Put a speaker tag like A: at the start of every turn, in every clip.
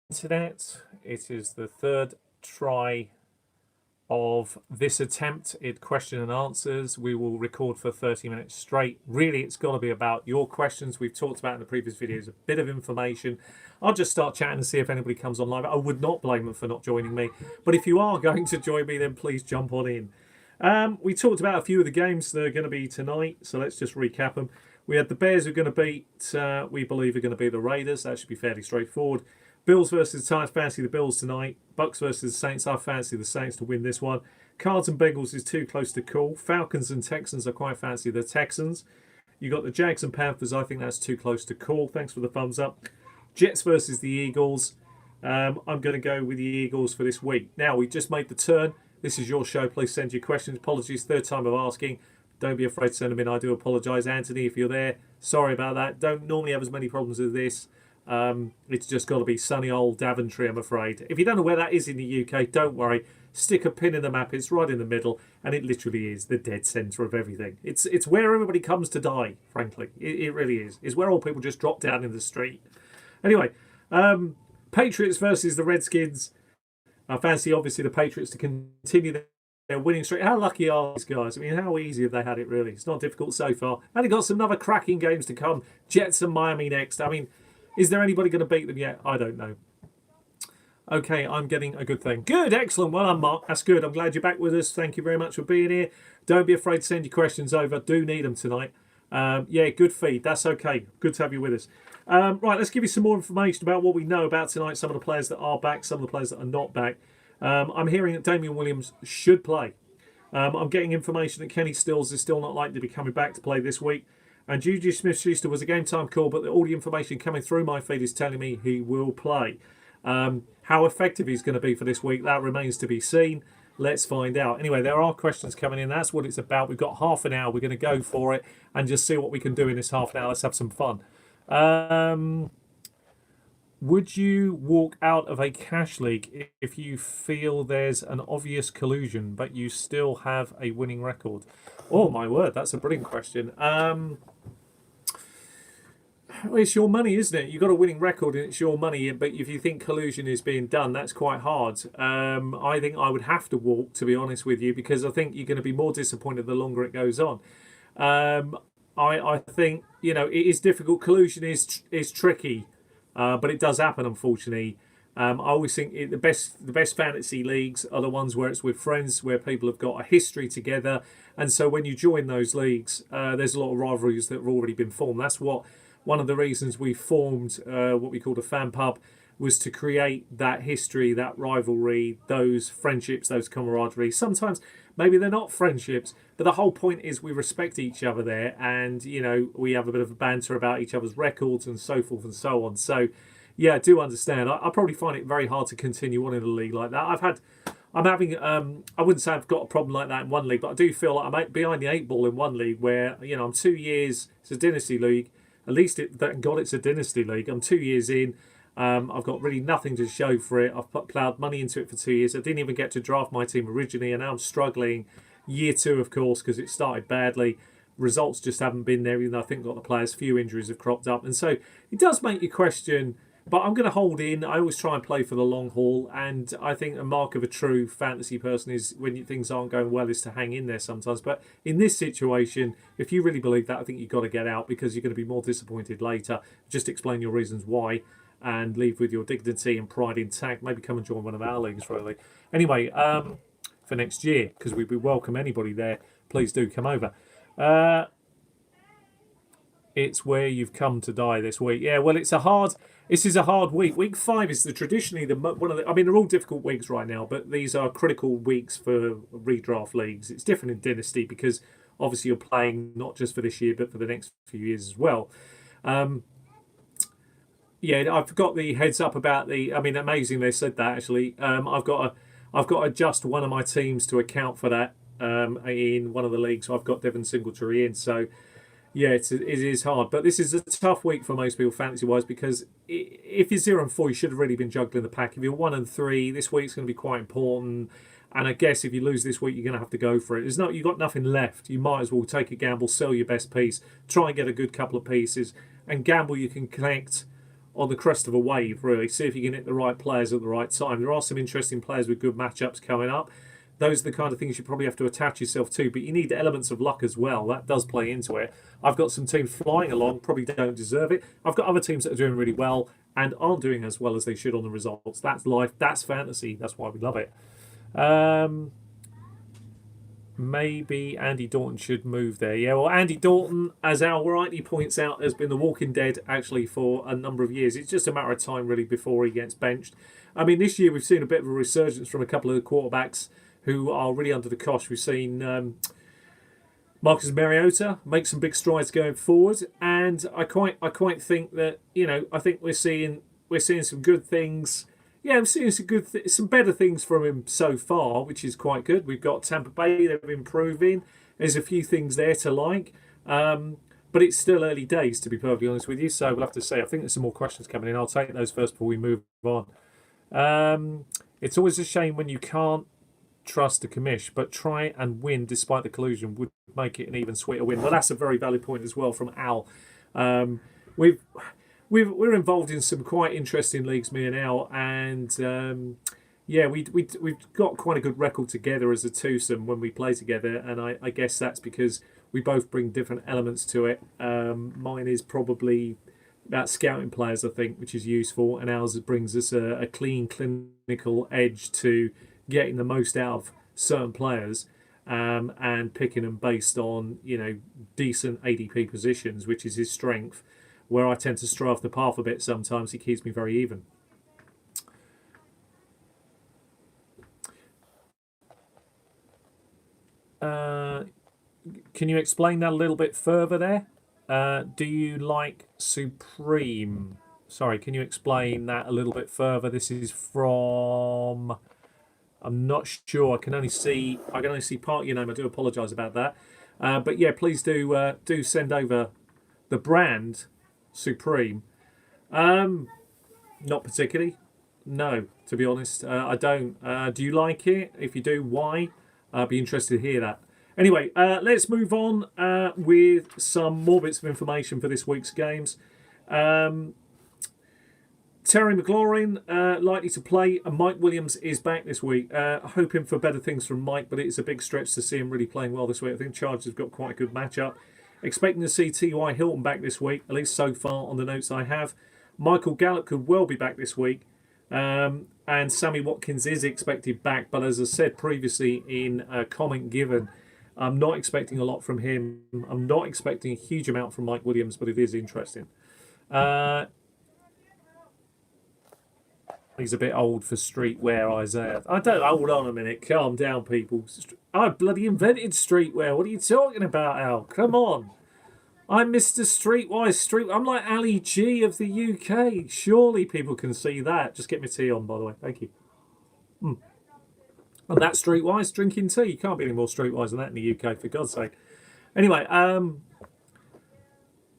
A: internet. It is the third try of this attempt at question and answers. We will record for 30 minutes straight. Really, it's got to be about your questions. We've talked about in the previous videos a bit of information. I'll just start chatting and see if anybody comes on live. I would not blame them for not joining me. But if you are going to join me, then please jump on in. We talked about a few of the games that are going to be tonight, so let's just recap them. We had the Bears who are going to beat, we believe, are going to be the Raiders. That should be fairly straightforward. Bills versus the Titans, fancy the Bills tonight. Bucks versus the Saints, I fancy the Saints to win this one. Cards and Bengals is too close to call. Falcons and Texans, I quite fancy the Texans. You got the Jags and Panthers, I think that's too close to call. Thanks for the thumbs up. Jets versus the Eagles. I'm going to go with the Eagles for this week. Now, we just made the turn. This is your show. Please send your questions. Apologies, third time of asking. Don't be afraid to send them in. I do apologise. Anthony, if you're there, sorry about that. Don't normally have as many problems with this. It's just got to be sunny old Daventry, I'm afraid. If you don't know where that is in the UK, don't worry. Stick a pin in the map. It's right in the middle, and it literally is the dead centre of everything. It's where everybody comes to die, frankly. It really is. It's where all people just drop down in the street. Anyway, Patriots versus the Redskins. I fancy, obviously, the Patriots to continue their winning streak. How lucky are these guys? I mean, how easy have they had it, really? It's not difficult so far. And they've got some other cracking games to come. Jets and Miami next. I mean, is there anybody going to beat them yet? I don't know. Okay, I'm getting a good thing. Good, excellent. Well done, Mark. That's good. I'm glad you're back with us. Thank you very much for being here. Don't be afraid to send your questions over. Do need them tonight. Yeah, good feed. That's okay. Good to have you with us. Right, let's give you some more information about what we know about tonight. Some of the players that are back, some of the players that are not back. I'm hearing that Damian Williams should play. I'm getting information that Kenny Stills is still not likely to be coming back to play this week. And Juju Smith-Schuster was a game time call, but all the information coming through my feed is telling me he will play. How effective he's going to be for this week, that remains to be seen. Let's find out. Anyway, there are questions coming in. That's what it's about. We've got half an hour. We're going to go for it and just see what we can do in this half an hour. Let's have some fun. Would you walk out of a cash league if you feel there's an obvious collusion, but you still have a winning record? Oh, my word. That's a brilliant question. Well, it's your money, isn't it? You've got a winning record and it's your money, but if you think collusion is being done, that's quite hard. I think I would have to walk, to be honest with you, because I think you're going to be more disappointed the longer it goes on. I think, you know, it is difficult. Collusion is tricky, but it does happen, unfortunately. I always think the best fantasy leagues are the ones where it's with friends, where people have got a history together. And so when you join those leagues, there's a lot of rivalries that have already been formed. That's what one of the reasons we formed what we called a fan pub, was to create that history, that rivalry, those friendships, those camaraderie. Sometimes maybe they're not friendships, but the whole point is we respect each other there, and you know, we have a bit of a banter about each other's records and so forth and so on. So yeah, I do understand. I probably find it very hard to continue on in a league like that. I'm having, I wouldn't say I've got a problem like that in one league, but I do feel like I'm behind the eight ball in one league where, you know, I'm 2 years, it's a dynasty league. At least thank God it's a dynasty league. I'm 2 years in. I've got really nothing to show for it. I've ploughed money into it for 2 years. I didn't even get to draft my team originally, and now I'm struggling. Year two, of course, because it started badly. Results just haven't been there, even though I think I've got the players. Few injuries have cropped up. And so it does make you question, but I'm going to hold in. I always try and play for the long haul, and I think a mark of a true fantasy person is when things aren't going well is to hang in there sometimes. But in this situation, if you really believe that, I think you've got to get out, because you're going to be more disappointed later. Just explain your reasons why and leave with your dignity and pride intact. Maybe come and join one of our leagues, really. Anyway, for next year, because we welcome anybody there, please do come over. It's where you've come to die this week. Yeah, well, this is a hard week. Week 5 is traditionally one of the. I mean, they're all difficult weeks right now, but these are critical weeks for redraft leagues. It's different in Dynasty because obviously you're playing not just for this year but for the next few years as well. Yeah, I've got the heads up about the. I mean, amazing they said that actually. I've got to adjust one of my teams to account for that in one of the leagues. So I've got Devin Singletary in, so. Yeah, it is hard, but this is a tough week for most people fantasy-wise, because if you're 0-4, you should have really been juggling the pack. If you're 1-3, this week's going to be quite important, and I guess if you lose this week, you're going to have to go for it. You've got nothing left. You might as well take a gamble, sell your best piece, try and get a good couple of pieces, and gamble you can collect on the crest of a wave, really. See if you can hit the right players at the right time. There are some interesting players with good matchups coming up. Those are the kind of things you probably have to attach yourself to, but you need elements of luck as well. That does play into it. I've got some teams flying along, probably don't deserve it. I've got other teams that are doing really well and aren't doing as well as they should on the results. That's life. That's fantasy. That's why we love it. Maybe Andy Dalton should move there. Yeah, well, Andy Dalton, as Al rightly points out, has been the walking dead actually for a number of years. It's just a matter of time, really, before he gets benched. I mean, this year we've seen a bit of a resurgence from a couple of the quarterbacks who are really under the cosh. We've seen Marcus Mariota make some big strides going forward, and I quite think that, I think we're seeing some good things. Yeah, I'm seeing some better things from him so far, which is quite good. We've got Tampa Bay; they're improving. There's a few things there to like, but it's still early days, to be perfectly honest with you. So we'll have to see. I think there's some more questions coming in. I'll take those first before we move on. It's always a shame when you can't trust the commish, but try and win despite the collusion would make it an even sweeter win. Well, that's a very valid point as well from Al. We're involved in some quite interesting leagues, me and Al, and we've got quite a good record together as a twosome when we play together, and I guess that's because we both bring different elements to it. Mine is probably about scouting players, I think, which is useful, and ours brings us a clean, clinical edge to getting the most out of certain players, and picking them based on decent ADP positions, which is his strength. Where I tend to stray off the path a bit sometimes, he keeps me very even. Can you explain that a little bit further there? Do you like Supreme? Sorry, can you explain that a little bit further? This is from... I'm not sure. I can only see part of your name. I do apologise about that. But yeah, please do send over the brand Supreme. Not particularly. No, to be honest, I don't. Do you like it? If you do, why? I'd be interested to hear that. Anyway, let's move on with some more bits of information for this week's games. Terry McLaurin likely to play, and Mike Williams is back this week. Hoping for better things from Mike, but it's a big stretch to see him really playing well this week. I think Chargers have got quite a good matchup. Expecting to see T.Y. Hilton back this week, at least so far on the notes I have. Michael Gallup could well be back this week. And Sammy Watkins is expected back. But as I said previously in a comment given, I'm not expecting a lot from him. I'm not expecting a huge amount from Mike Williams, but it is interesting. He's a bit old for streetwear, Isaiah. Hold on a minute. Calm down, people. I bloody invented streetwear. What are you talking about, Al? Come on. I'm Mr. Streetwise. I'm like Ali G of the UK. Surely people can see that. Just get my tea on, by the way. Thank you. And that's Streetwise, drinking tea. You can't be any more Streetwise than that in the UK, for God's sake. Anyway,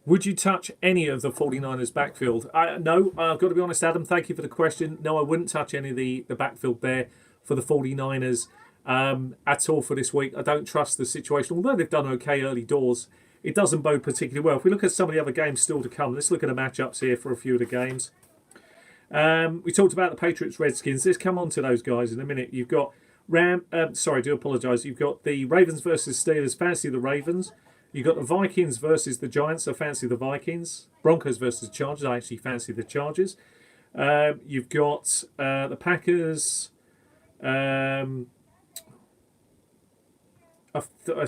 A: would you touch any of the 49ers backfield? No, I've got to be honest, Adam. Thank you for the question. No, I wouldn't touch any of the backfield there for the 49ers at all for this week. I don't trust the situation. Although they've done okay early doors, it doesn't bode particularly well. If we look at some of the other games still to come, let's look at the matchups here for a few of the games. We talked about the Patriots Redskins. Let's come on to those guys in a minute. You've got I do apologise. You've got the Ravens versus Steelers. Fancy the Ravens. You've got the Vikings versus the Giants. I fancy the Vikings. Broncos versus Chargers. I actually fancy the Chargers. You've got the Packers. That's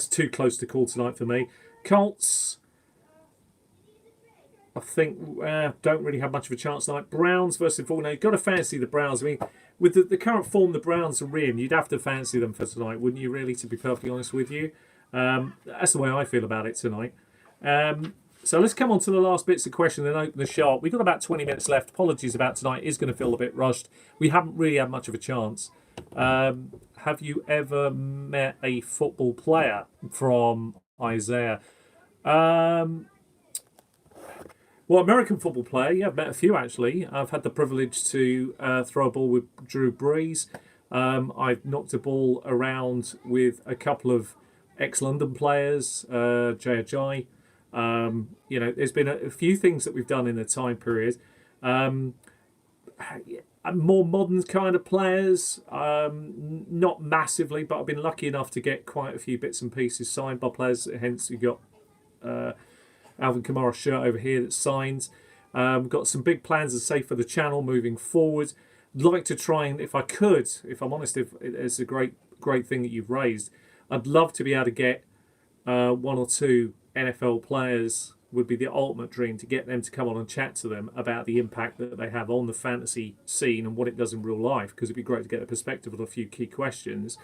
A: too close to call tonight for me. Colts. I think don't really have much of a chance tonight. Browns versus 49ers. You've got to fancy the Browns. I mean, with the current form the Browns are in, you'd have to fancy them for tonight, wouldn't you, really, to be perfectly honest with you? That's the way I feel about it tonight. So let's come on to the last bits of question and open the show. We've got about 20 minutes left. Apologies about tonight. It's going to feel a bit rushed. We haven't really had much of a chance. Have you ever met a football player? From Isaiah. Well, American football player, yeah, I've met a few actually. I've had the privilege to throw a ball with Drew Brees. I've knocked a ball around with a couple of ex-London players, Jay Ajayi. There's been a few things that we've done in the time period. More modern kind of players, not massively, but I've been lucky enough to get quite a few bits and pieces signed by players. Hence, you got Alvin Kamara's shirt over here that's signed. Got some big plans, as I say, for the channel moving forward. I'd like to try and, if I could, if I'm honest, if it's a great thing that you've raised, I'd love to be able to get one or two NFL players. Would be the ultimate dream, to get them to come on and chat to them about the impact that they have on the fantasy scene and what it does in real life, because it'd be great to get a perspective on a few key questions.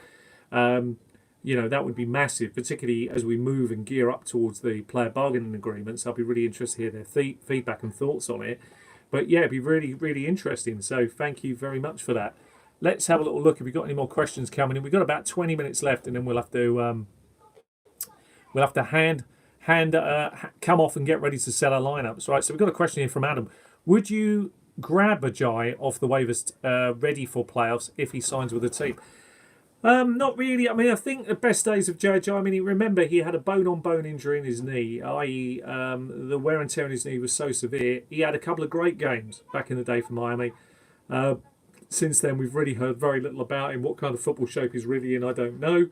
A: That would be massive, particularly as we move and gear up towards the player bargaining agreements. I'd be really interested to hear their feedback and thoughts on it. But yeah, it'd be really, really interesting. So thank you very much for that. Let's have a little look if we've got any more questions coming in. We've got about 20 minutes left, and then we'll have to come off and get ready to sell our lineups. Right, so we've got a question here from Adam. Would you grab Ajayi off the waivers ready for playoffs if he signs with a team? Not really. I mean, I think the best days of Ajayi, I mean, remember he had a bone-on-bone injury in his knee, i.e. The wear and tear in his knee was so severe. He had a couple of great games back in the day for Miami. Since then, we've really heard very little about him. What kind of football shape he's really in, I don't know.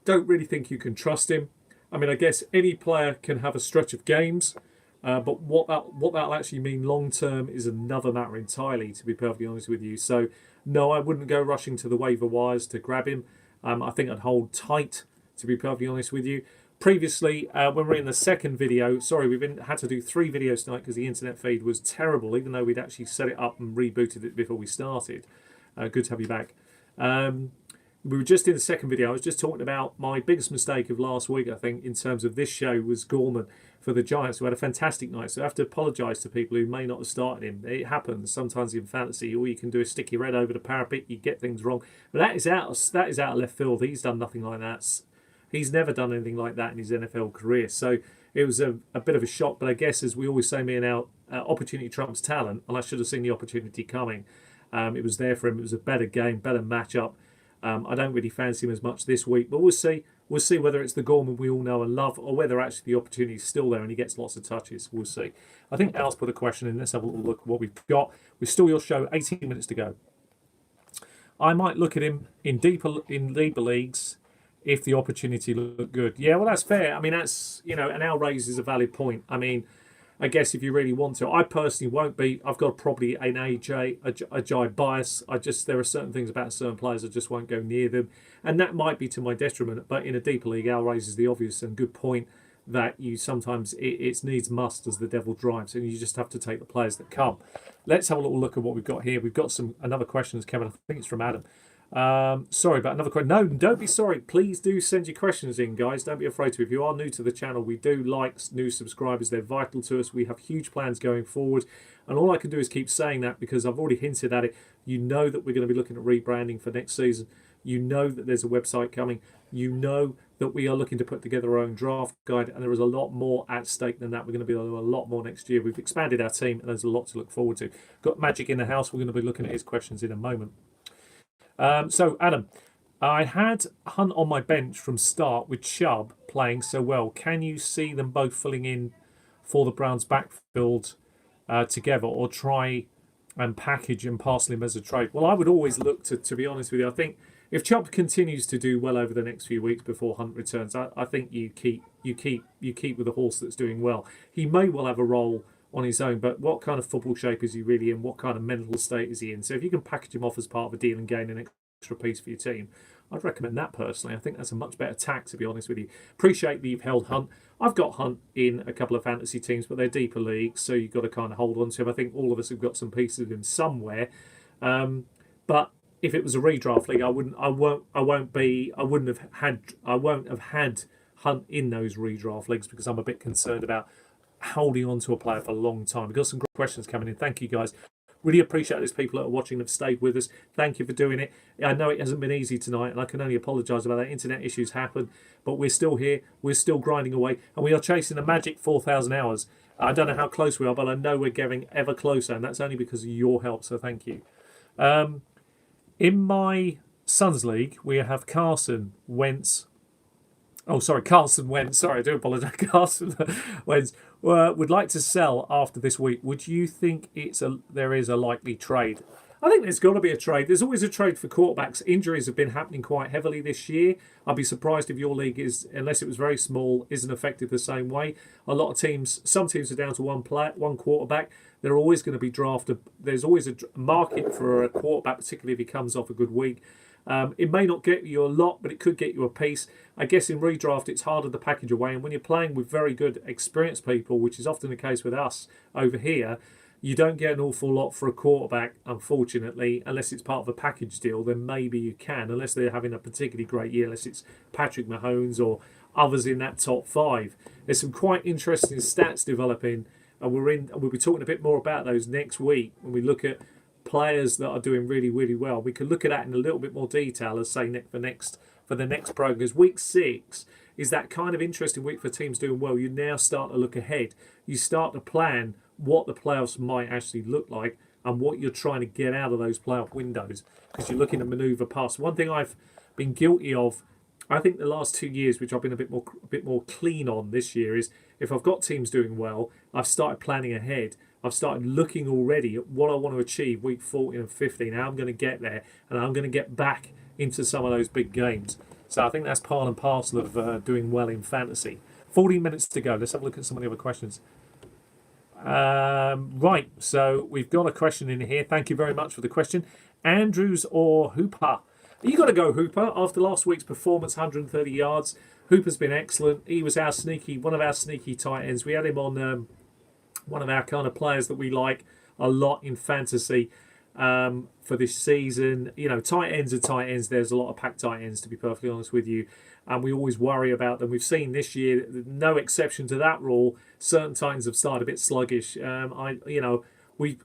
A: Don't really think you can trust him. I mean, I guess any player can have a stretch of games, but what that'll actually mean long term is another matter entirely, to be perfectly honest with you. So, no, I wouldn't go rushing to the waiver wires to grab him. I think I'd hold tight, to be perfectly honest with you. Previously, when we were in the second video, sorry, we've had to do 3 videos tonight because the internet feed was terrible, even though we'd actually set it up and rebooted it before we started. Good to have you back. We were just in the second video. I was just talking about my biggest mistake of last week, I think, in terms of this show was Gorman for the Giants, who had a fantastic night. So I have to apologise to people who may not have started him. It happens sometimes in fantasy. All you can do is stick your head over the parapet. You get things wrong. But that is out of left field. He's done nothing like that. He's never done anything like that in his NFL career. So it was a bit of a shock. But I guess, as we always say, me and our opportunity trumps talent. And I should have seen the opportunity coming. It was there for him. It was a better game, better matchup. I don't really fancy him as much this week, but we'll see. We'll see whether it's the Gorman we all know and love, or whether actually the opportunity is still there and he gets lots of touches. We'll see. I think Al's put a question in. Let's have a little look at what we've got. We're still your show, 18 minutes to go. I might look at him in deeper leagues if the opportunity looked good. Yeah, well, that's fair. I mean, that's, and Al raises a valid point. I mean, I guess if you really want to, I personally won't be. I've got probably an Ajayi bias. There are certain things about certain players I just won't go near them, and that might be to my detriment. But in a deeper league, Al raises the obvious and good point that you sometimes it's needs must as the devil drives, and you just have to take the players that come. Let's have a little look at what we've got here. We've got another question that's coming. I think it's from Adam. Sorry about another question. No, don't be sorry. Please do send your questions in, guys. Don't be afraid to. If you are new to the channel, we do like new subscribers. They're vital to us. We have huge plans going forward. And all I can do is keep saying that because I've already hinted at it. You know that we're going to be looking at rebranding for next season. You know that there's a website coming. You know that we are looking to put together our own draft guide. And there is a lot more at stake than that. We're going to be able to do a lot more next year. We've expanded our team and there's a lot to look forward to. Got Magic in the house. We're going to be looking at his questions in a moment. So, Adam, I had Hunt on my bench from start with Chubb playing so well. Can you see them both filling in for the Browns' backfield together, or try and package and parcel him as a trade? Well, I would always look to be honest with you. I think if Chubb continues to do well over the next few weeks before Hunt returns, I think you keep with a horse that's doing well. He may well have a role on his own, but what kind of football shape is he really in? What kind of mental state is he in? So if you can package him off as part of a deal and gain an extra piece for your team, I'd recommend that personally. I think that's a much better tack, to be honest with you. Appreciate that you've held Hunt. I've got Hunt in a couple of fantasy teams, but they're deeper leagues, so you've got to kind of hold on to him. I think all of us have got some pieces of him somewhere. But if it was a redraft league, I won't have had Hunt in those redraft leagues because I'm a bit concerned about holding on to a player for a long time. We've got some great questions coming in. Thank you, guys. Really appreciate those people that are watching and have stayed with us. Thank you for doing it. I know it hasn't been easy tonight, and I can only apologise about that. Internet issues happen, but we're still here. We're still grinding away, and we are chasing the magic 4,000 hours. I don't know how close we are, but I know we're getting ever closer, and that's only because of your help, so thank you. In my Suns League, we have Carson, Wentz, Oh, sorry, Carson Wentz. Sorry, I do apologise. Carson Wentz would like to sell after this week. Would you think there is a likely trade? I think there's got to be a trade. There's always a trade for quarterbacks. Injuries have been happening quite heavily this year. I'd be surprised if your league is, unless it was very small, isn't affected the same way. A lot of teams, some teams are down to one quarterback. They're always going to be drafted. There's always a market for a quarterback, particularly if he comes off a good week. It may not get you a lot, but it could get you a piece. I guess in redraft, it's harder to package away. And when you're playing with very good, experienced people, which is often the case with us over here, you don't get an awful lot for a quarterback, unfortunately, unless it's part of a package deal. Then maybe you can, unless they're having a particularly great year, unless it's Patrick Mahomes or others in that top five. There's some quite interesting stats developing, and we'll be talking a bit more about those next week when we look at players that are doing really, really well. We can look at that in a little bit more detail as say for the next program. Because week 6 is that kind of interesting week for teams doing well. You now start to look ahead. You start to plan what the playoffs might actually look like and what you're trying to get out of those playoff windows, because you're looking to manoeuvre past. One thing I've been guilty of, I think the last 2 years, which I've been a bit more clean on this year, is if I've got teams doing well, I've started planning ahead. I've started looking already at what I want to achieve week 14 and 15, how I'm going to get there, and I'm going to get back into some of those big games. So I think that's part and parcel of doing well in fantasy. 40 minutes to go. Let's have a look at some of the other questions. Right, so we've got a question in here. Thank you very much for the question. Andrews or Hooper? You got to go Hooper. After last week's performance, 130 yards. Hooper's been excellent. He was one of our sneaky tight ends. We had him on one of our kind of players that we like a lot in fantasy for this season. You know, tight ends are tight ends. There's a lot of pack tight ends, to be perfectly honest with you. And we always worry about them. We've seen this year, no exception to that rule. Certain Titans have started a bit sluggish. We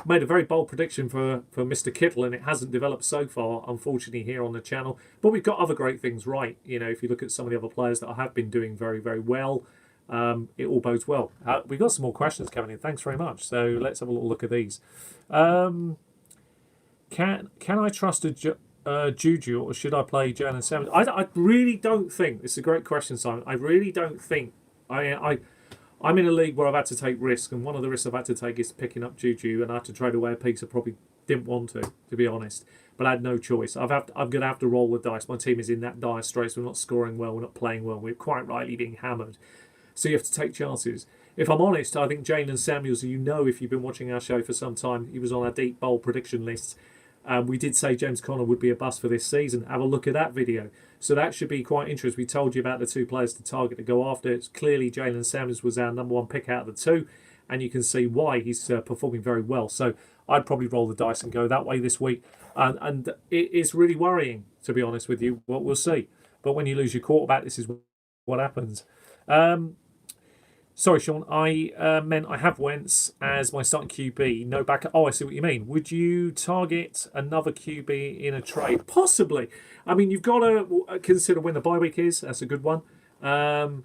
A: made a very bold prediction for Mr. Kittle, and it hasn't developed so far, unfortunately, here on the channel. But we've got other great things right. You know, if you look at some of the other players that have been doing very, very well, it all bodes well. We've got some more questions coming in. Thanks very much. So let's have a little look at these. Can I trust Juju, or should I play Jalen Samuels? I really don't think. It's a great question, Simon. I really don't think. I'm in a league where I've had to take risks, and one of the risks I've had to take is picking up Juju, and I had to trade away a piece I probably didn't want to be honest. But I had no choice. I'm going to have to roll the dice. My team is in that dire straits. We're not scoring well. We're not playing well. We're quite rightly being hammered. So you have to take chances. If I'm honest, I think Jalen Samuels, if you've been watching our show for some time, he was on our deep bowl prediction list. We did say James Conner would be a bust for this season. Have a look at that video. So that should be quite interesting. We told you about the 2 players to target to go after. It's clearly Jalen Samuels was our number 1 pick out of the 2, and you can see why he's performing very well. So I'd probably roll the dice and go that way this week. And it is really worrying, to be honest with you. What we'll see. But when you lose your quarterback, this is what happens. Sorry, Sean. I meant I have Wentz as my starting QB. No backup. Oh, I see what you mean. Would you target another QB in a trade? Possibly. I mean, you've got to consider when the bye week is. That's a good one. You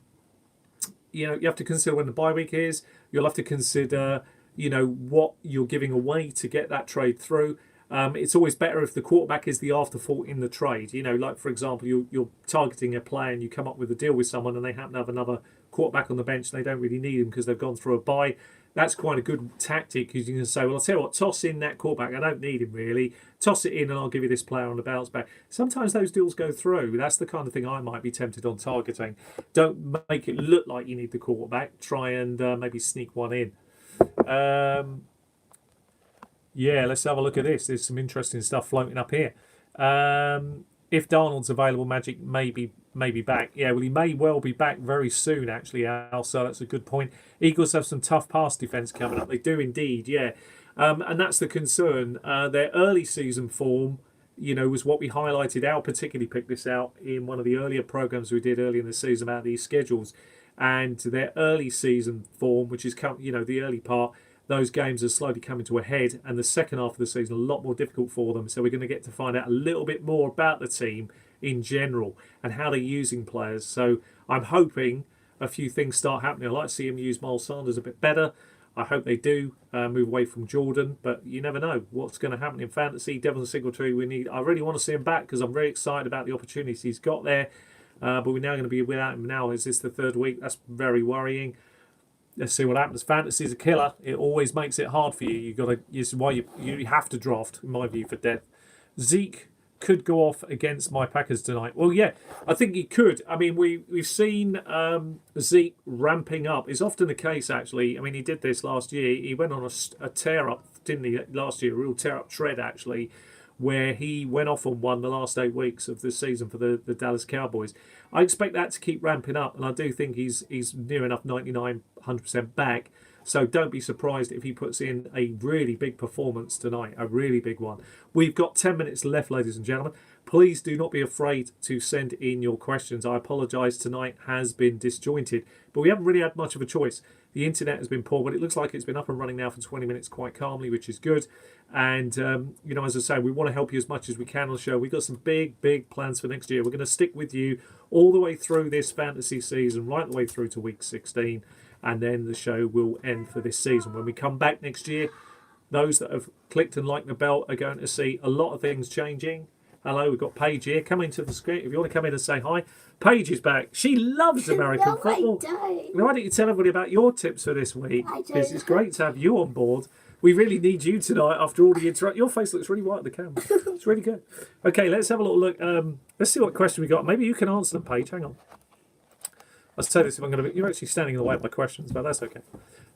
A: have to consider when the bye week is. You'll have to consider, what you're giving away to get that trade through. It's always better if the quarterback is the afterthought in the trade. Like, for example, you're targeting a player and you come up with a deal with someone and they happen to have another quarterback on the bench and they don't really need him because they've gone through a bye. That's quite a good tactic, because you can say, well, I'll tell you what, toss in that quarterback. I don't need him really. Toss it in and I'll give you this player on the bounce back. Sometimes those deals go through. That's the kind of thing I might be tempted on targeting. Don't make it look like you need the quarterback. Try and maybe sneak one in. Yeah, let's have a look at this. There's some interesting stuff floating up here. If Darnold's available, Magic may be back. Yeah, well, he may well be back very soon, actually, Al. So that's a good point. Eagles have some tough pass defense coming up. They do indeed, yeah. And that's the concern. Their early season form, was what we highlighted. Al particularly picked this out in one of the earlier programs we did early in the season about these schedules. And their early season form, which is, the early part, those games are slowly coming to a head, and the second half of the season a lot more difficult for them. So we're going to get to find out a little bit more about the team in general and how they're using players. So I'm hoping a few things start happening. I'd like to see them use Miles Sanders a bit better. I hope they do move away from Jordan, but you never know what's going to happen in fantasy. Devin Singletary, I really want to see him back because I'm very excited about the opportunities he's got there. But we're now going to be without him now. Is this the third week? That's very worrying. Let's see what happens. Fantasy's a killer. It always makes it hard for you. You got to. This is why you have to draft, in my view, for depth. Zeke could go off against my Packers tonight. Well, yeah, I think he could. I mean, we've seen Zeke ramping up. It's often the case, actually. I mean, he did this last year. He went on a tear up, didn't he? Last year, a real tear up tread, actually, where he went off and won the last 8 weeks of the season for the Dallas Cowboys. I expect that to keep ramping up, and I do think he's near enough 99, 100% back. So don't be surprised if he puts in a really big performance tonight, a really big one. We've got 10 minutes left, ladies and gentlemen. Please do not be afraid to send in your questions. I apologise, tonight has been disjointed, but we haven't really had much of a choice. The internet has been poor, but it looks like it's been up and running now for 20 minutes quite calmly, which is good. And, as I say, we want to help you as much as we can on the show. We've got some big, big plans for next year. We're going to stick with you all the way through this fantasy season, right the way through to week 16. And then the show will end for this season. When we come back next year, those that have clicked and liked the bell are going to see a lot of things changing. Hello, we've got Paige here. Come into the screen. If you want to come in and say hi, Paige is back. She loves American football.
B: I don't.
A: Now, why don't you tell everybody about your tips for this week?
B: I don't.
A: Because it's great to have you on board. We really need you tonight after all the interaction. Your face looks really white at the camera. It's really good. Okay, let's have a little look. Let's see what question we got. Maybe you can answer them, Paige. Hang on. I'll say this if I'm going to be... You're actually standing in the way of my questions, but that's okay.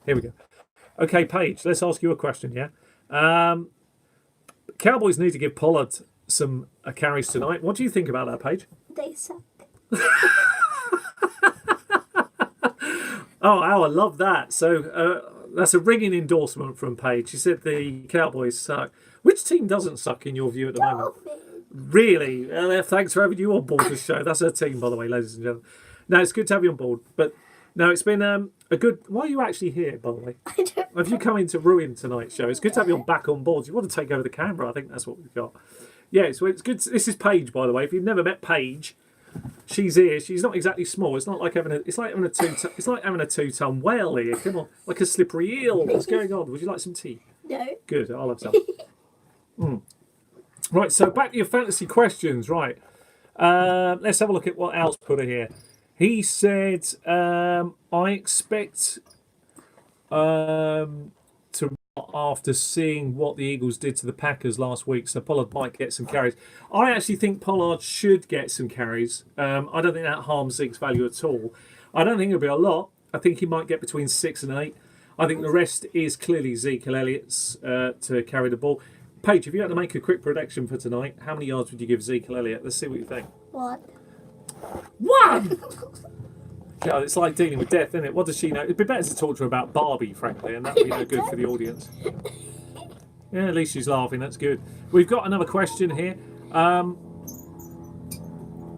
A: Here we go. Okay, Paige, let's ask you a question, yeah? Cowboys need to give Pollard some carries tonight. What do you think about that, Paige?
B: They suck.
A: Oh, I love that. So that's a ringing endorsement from Paige. She said the Cowboys suck. Which team doesn't suck in your view at the moment? Really? Thanks for having you on board the show. That's her team, by the way, ladies and gentlemen. No, it's good to have you on board. But no, it's been a good... Why are you actually here, by the way?
B: I don't know.
A: Have you come in to ruin tonight's show? It's good to have you back on board. You want to take over the camera? I think that's what we've got. Yeah, so it's good. This is Paige, by the way. If you've never met Paige, she's here. She's not exactly small. It's not like having a... It's like having a having a 2-ton whale here. Come on, like a slippery eel. What's going on? Would you like some tea?
B: No.
A: Good. I'll have some. Right. So back to your fantasy questions. Right. Let's have a look at what Al's put here. He said, I expect to, after seeing what the Eagles did to the Packers last week, so Pollard might get some carries. I actually think Pollard should get some carries. I don't think that harms Zeke's value at all. I don't think it'll be a lot. I think he might get between 6 and 8. I think the rest is clearly Zeke Elliott's to carry the ball. Paige, if you had to make a quick prediction for tonight, how many yards would you give Zeke Elliott? Let's see what you think.
B: 1.
A: 1! Yeah, it's like dealing with death, isn't it? What does she know? It'd be better to talk to her about Barbie, frankly, and that would be no good for the audience. Yeah, at least she's laughing. That's good. We've got another question here.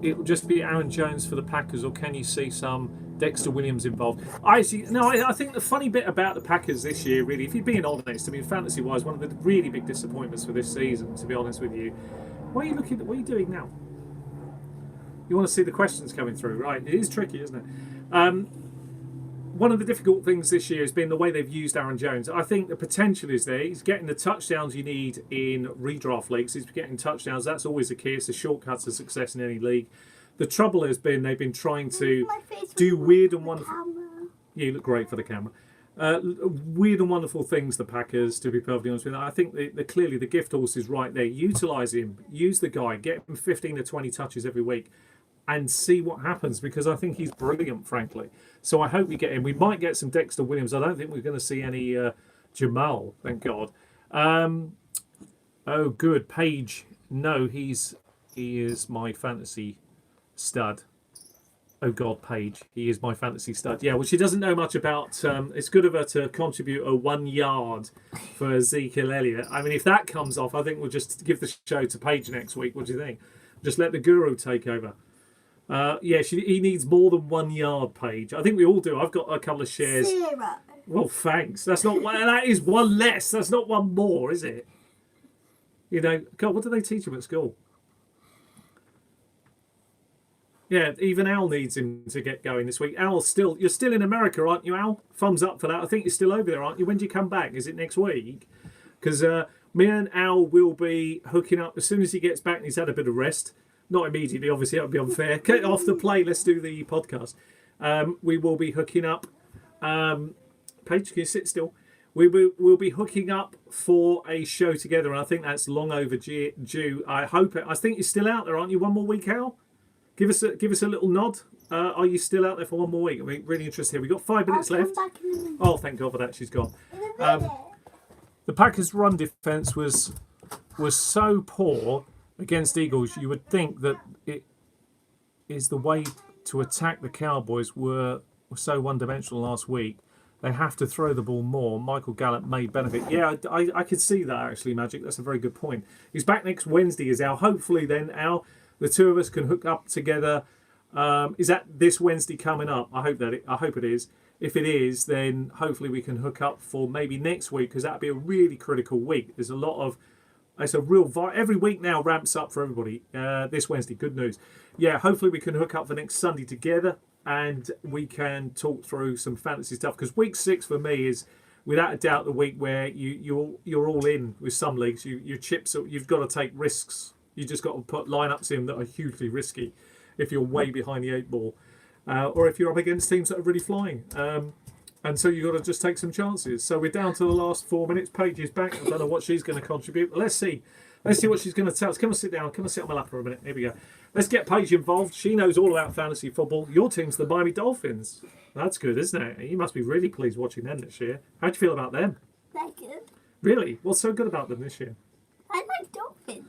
A: It will just be Aaron Jones for the Packers, or can you see some Dexter Williams involved? I think the funny bit about the Packers this year, really, if you're being honest, I mean, fantasy-wise, one of the really big disappointments for this season, to be honest with you. What are you doing now? You want to see the questions coming through, right? It is tricky, isn't it? One of the difficult things this year has been the way they've used Aaron Jones. I think the potential is there. He's getting the touchdowns you need in redraft leagues. He's getting touchdowns. That's always the key. It's a shortcut to success in any league. The trouble has been they've been trying to do weird and wonderful... Yeah, you look great for the camera. Weird and wonderful things, the Packers, to be perfectly honest with you. I think clearly the gift horse is right there. Utilise him. Use the guy. Get him 15 to 20 touches every week. And see what happens, because I think he's brilliant, frankly. So I hope we get him. We might get some Dexter Williams. I don't think we're going to see any Jamal, thank God. Oh, good. Paige. No, he is my fantasy stud. Oh, God, Paige. He is my fantasy stud. Yeah, well, she doesn't know much about... it's good of her to contribute a 1 yard for Ezekiel Elliott. I mean, if that comes off, I think we'll just give the show to Paige next week. What do you think? Just let the guru take over. He needs more than 1 yard, Paige. I think we all do. I've got a couple of shares.
B: 0.
A: Well, thanks. That's not. Well, that is one less. That's not one more, is it? You know, God, what do they teach him at school? Yeah, even Al needs him to get going this week. Al, you're still in America, aren't you, Al? Thumbs up for that. I think you're still over there, aren't you? When do you come back? Is it next week? Because me and Al will be hooking up as soon as he gets back and he's had a bit of rest. not immediately, obviously, that would be unfair. Off the play, let's do the podcast. We will be hooking up. Paige, can you sit still? We'll be hooking up for a show together, and I think that's long overdue. I hope it. I think you're still out there, aren't you? One more week, Al? Give us a little nod. Are you still out there for one more week? I'm really interested here. We've got 5 minutes left. Oh, thank God for that. She's gone. The Packers' run defense was so poor against Eagles. You would think that it is the way to attack the Cowboys were so one-dimensional last week. They have to throw the ball more. Michael Gallup may benefit. Yeah, I could see that, actually, Magic. That's a very good point. He's back next Wednesday, is Al. Hopefully, then, Al, the two of us can hook up together. Is that this Wednesday coming up? I hope it is. If it is, then hopefully we can hook up for maybe next week, because that'd be a really critical week. There's a lot of... It's a real... Every week now ramps up for everybody. This Wednesday, good news. Yeah, hopefully we can hook up for next Sunday together, and we can talk through some fantasy stuff, because week 6 for me is without a doubt the week where you're all in with some leagues. Your chips, you've got to take risks. You just got to put lineups in that are hugely risky if you're way behind the 8 ball, or if you're up against teams that are really flying. And so you've got to just take some chances. So we're down to the last 4 minutes. Paige is back. I don't know what she's going to contribute, but let's see. Let's see what she's going to tell us. Come and sit down. Come and sit on my lap for a minute. Here we go. Let's get Paige involved. She knows all about fantasy football. Your team's the Miami Dolphins. That's good, isn't it? You must be really pleased watching them this year. How do you feel about them?
B: They're good.
A: Really? What's so good about them this year?
B: I like dolphins.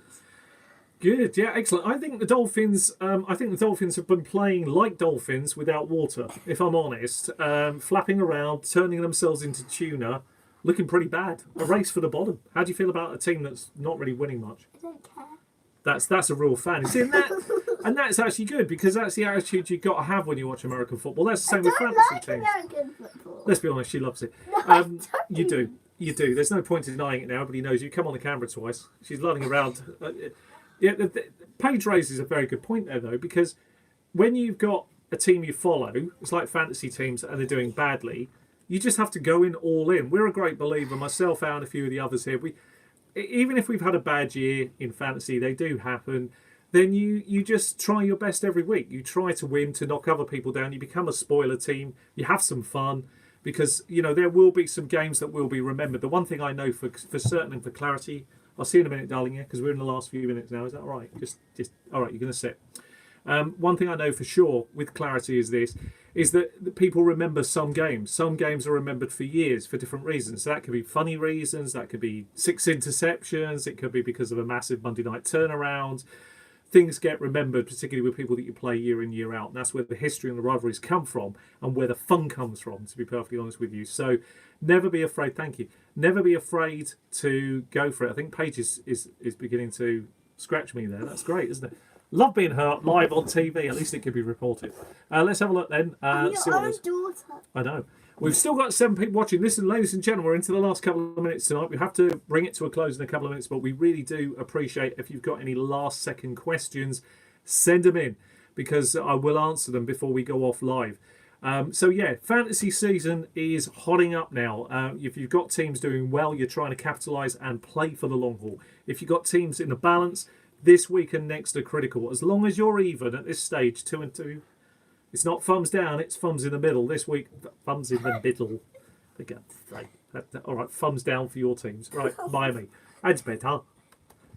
A: Good, yeah, excellent. I think the Dolphins have been playing like dolphins without water, if I'm honest. Flapping around, turning themselves into tuna, looking pretty bad. A race for the bottom. How do you feel about a team that's not really winning much?
B: I don't care.
A: That's a real fan. See, and that's actually good, because that's the attitude you've got to have when you watch American football. That's the same with fantasy
B: like
A: teams.
B: American football.
A: Let's be honest, she loves it.
B: No, I don't.
A: You do. You do. There's no point in denying it now. Everybody knows you. Come on the camera twice. She's running around. Paige raises a very good point there, though, because when you've got a team you follow, it's like fantasy teams and they're doing badly, you just have to go in all in. We're a great believer, myself and a few of the others here. Even if we've had a bad year in fantasy, they do happen, then you just try your best every week. You try to win, to knock other people down. You become a spoiler team. You have some fun, because there will be some games that will be remembered. The one thing I know for certain and for clarity, I'll see you in a minute, darling, because we're in the last few minutes now. Is that all right? Just all right, you're going to sit. One thing I know for sure with clarity is that people remember some games. Some games are remembered for years for different reasons. So that could be funny reasons. That could be 6 interceptions. It could be because of a massive Monday night turnaround. Things get remembered, particularly with people that you play year in, year out. And that's where the history and the rivalries come from, and where the fun comes from, to be perfectly honest with you. So never be afraid. Thank you. Never be afraid to go for it. I think Paige is beginning to scratch me there. That's great, isn't it? Love being hurt live on TV. At least it could be reported. Let's have a look then.
B: I'm your own daughter.
A: I know. We've still got 7 people watching. Listen, ladies and gentlemen, we're into the last couple of minutes tonight. We have to bring it to a close in a couple of minutes, but we really do appreciate if you've got any last-second questions, send them in, because I will answer them before we go off live. So yeah, fantasy season is hotting up now. If you've got teams doing well, you're trying to capitalise and play for the long haul. If you've got teams in a balance, this week and next are critical. As long as you're even at this stage, 2 and 2, it's not thumbs down, it's thumbs in the middle. This week, thumbs in the middle. All right, thumbs down for your teams. Right, Miami. Hands better.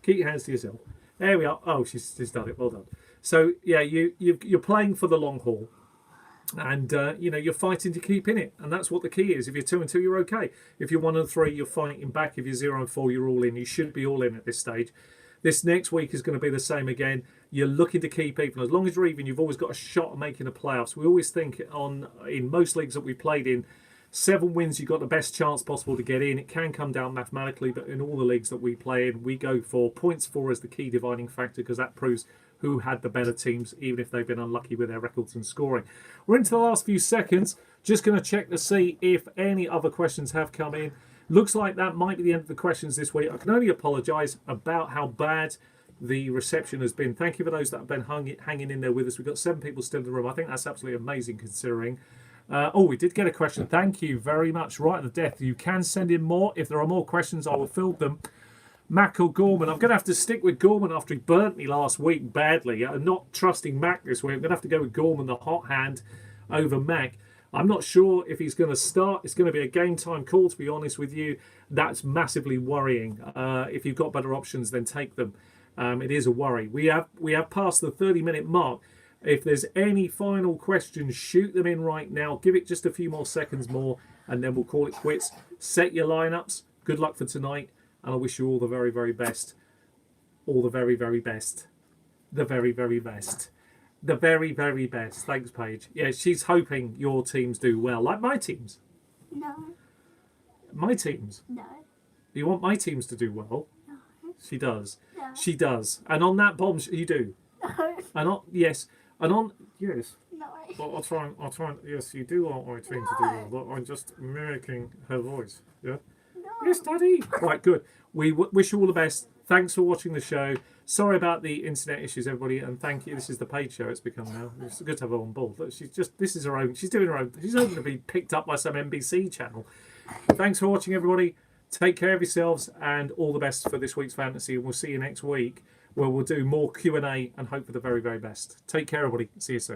A: Keep your hands to yourself. There we are. Oh, she's done it. Well done. So yeah, you're playing for the long haul. And you're fighting to keep in it, and that's what the key is. If you're 2 and 2, you're okay. If you're 1 and 3, you're fighting back. If you're 0 and 4, you're all in. You should be all in at this stage. This next week is going to be the same again. You're looking to keep even. As long as you're even, you've always got a shot at making the playoffs. We always think in most leagues that we played in, 7 wins, you've got the best chance possible to get in. It can come down mathematically, but in all the leagues that we play in, we go for points for as the key dividing factor, because that proves who had the better teams, even if they've been unlucky with their records and scoring. We're into the last few seconds. Just going to check to see if any other questions have come in. Looks like that might be the end of the questions this week. I can only apologise about how bad the reception has been. Thank you for those that have been hanging in there with us. We've got 7 people still in the room. I think that's absolutely amazing considering. We did get a question. Thank you very much. Right at the death. You can send in more. If there are more questions, I will field them. Mac or Gorman? I'm going to have to stick with Gorman after he burnt me last week badly. I'm not trusting Mac this week. I'm going to have to go with Gorman, the hot hand, over Mac. I'm not sure if he's going to start. It's going to be a game time call, to be honest with you. That's massively worrying. If you've got better options, then take them. It is a worry. We have passed the 30-minute mark. If there's any final questions, shoot them in right now. Give it just a few more seconds more, and then we'll call it quits. Set your lineups. Good luck for tonight, and I wish you all the very, very best. All the very, very best. The very, very best. The very, very best. Thanks, Paige. Yeah, she's hoping your teams do well, like my teams.
B: No.
A: My teams.
B: No.
A: You want my teams to do well?
B: No.
A: She does.
B: No.
A: She does. And on that bomb, you do.
B: No.
A: And on yes, and on yes.
B: No.
A: Well, I'll try. Yes, you do want my team to do well. But I'm just mimicking her voice. Yeah.
B: No.
A: Yes, Daddy. Right, good. We wish you all the best. Thanks for watching the show. Sorry about the internet issues, everybody, and thank you. This is the paid show it's become now. It's good to have her on board. Look, this is her own. She's doing her own. She's hoping to be picked up by some NBC channel. Thanks for watching, everybody. Take care of yourselves, and all the best for this week's fantasy. And we'll see you next week, where we'll do more Q&A and hope for the very, very best. Take care, everybody. See you soon.